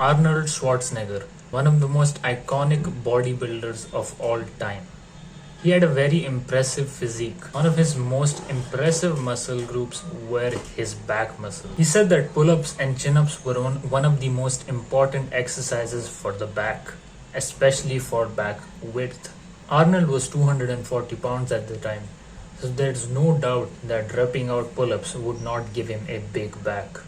Arnold Schwarzenegger, one of the most iconic bodybuilders of all time. He had a very impressive physique. One of his most impressive muscle groups were his back muscle. He said that pull-ups and chin-ups were one of the most important exercises for the back, especially for back width. Arnold was 240 pounds at the time, so there's no doubt that repping out pull-ups would not give him a big back.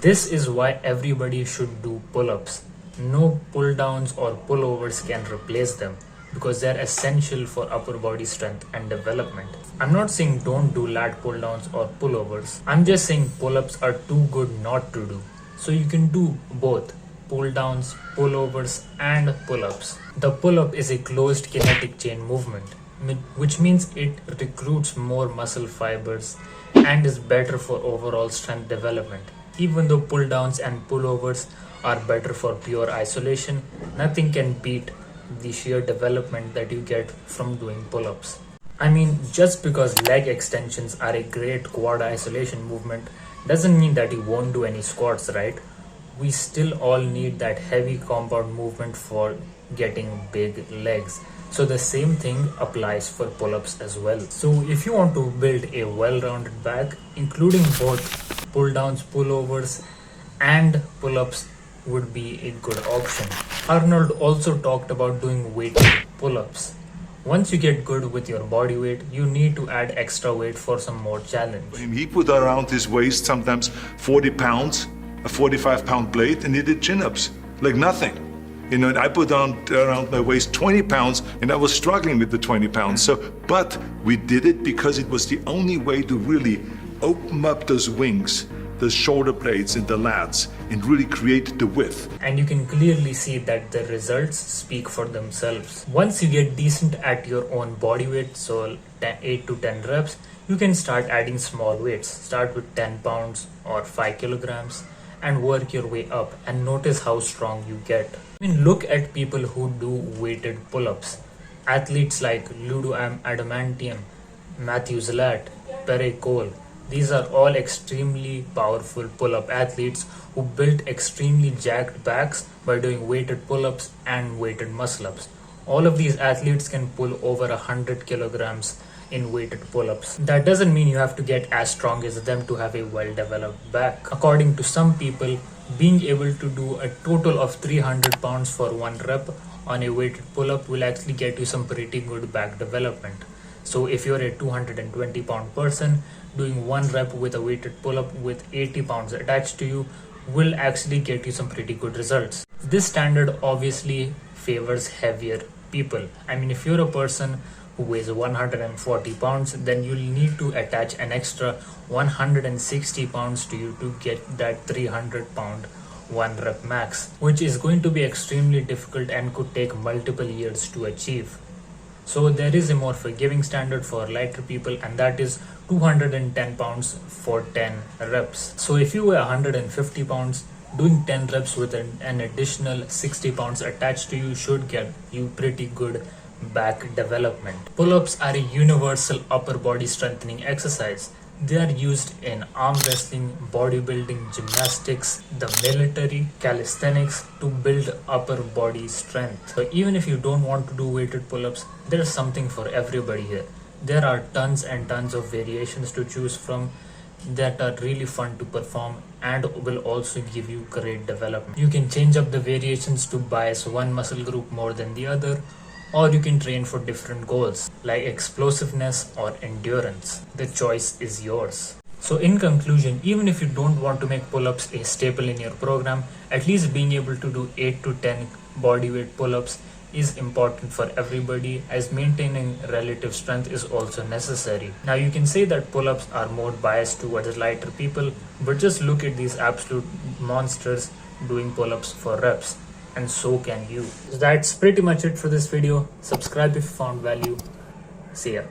This is why everybody should do pull-ups. No pull-downs or pullovers can replace them, because they're essential for upper body strength and development. I'm not saying don't do lat pull downs or pullovers. I'm just saying pull-ups are too good not to do. So you can do both pull downs, pullovers and pull-ups. The pull-up is a closed kinetic chain movement, which means it recruits more muscle fibers and is better for overall strength development. Even though pull downs and pullovers are better for pure isolation, nothing can beat the sheer development that you get from doing pull-ups. I mean, just because leg extensions are a great quad isolation movement doesn't mean that you won't do any squats, right? We still all need that heavy compound movement for getting big legs. So the same thing applies for pull-ups as well. So if you want to build a well-rounded back, including both pull-downs, pullovers and pull-ups would be a good option. Arnold also talked about doing weighted pull-ups. Once you get good with your body weight, you need to add extra weight for some more challenge. He put around his waist sometimes 40 pounds, a 45-pound plate, and he did chin-ups like nothing. You know, I put on around my waist 20 pounds and I was struggling with the 20 pounds. But we did it because it was the only way to really open up those wings, the shoulder blades and the lats, and really create the width. And you can clearly see that the results speak for themselves. Once you get decent at your own body weight, so 8 to 10 reps, you can start adding small weights. Start with 10 pounds or 5 kilograms and work your way up and notice how strong you get. I mean, look at people who do weighted pull-ups. Athletes like Ludo Adamantium, Matthew Zlat, Perry Cole. These are all extremely powerful pull-up athletes who built extremely jacked backs by doing weighted pull-ups and weighted muscle-ups. All of these athletes can pull over 100 kilograms in weighted pull-ups. That doesn't mean you have to get as strong as them to have a well-developed back. According to some people, being able to do a total of 300 pounds for one rep on a weighted pull-up will actually get you some pretty good back development. So if you're a 220 pound person, doing one rep with a weighted pull-up with 80 pounds attached to you will actually get you some pretty good results. This standard obviously favors heavier people. I mean, if you're a person who weighs 140 pounds, then you'll need to attach an extra 160 pounds to you to get that 300 pound one rep max, which is going to be extremely difficult and could take multiple years to achieve. So there is a more forgiving standard for lighter people, and that is 210 pounds for 10 reps. So if you weigh 150 pounds, doing 10 reps with an additional 60 pounds attached to you should get you pretty good back development. Pull-ups are a universal upper body strengthening exercise. They are used in arm wrestling, bodybuilding, gymnastics, the military, calisthenics to build upper body strength. So even if you don't want to do weighted pull-ups, there's something for everybody here. There are tons and tons of variations to choose from that are really fun to perform and will also give you great development. You can change up the variations to bias one muscle group more than the other, or you can train for different goals like explosiveness or endurance. The choice is yours. So in conclusion, even if you don't want to make pull-ups a staple in your program, at least being able to do 8 to 10 bodyweight pull-ups is important for everybody, as maintaining relative strength is also necessary. Now you can say that pull-ups are more biased towards lighter people, but just look at these absolute monsters doing pull-ups for reps. And so can you. So that's pretty much it for this video. Subscribe if you found value. See ya.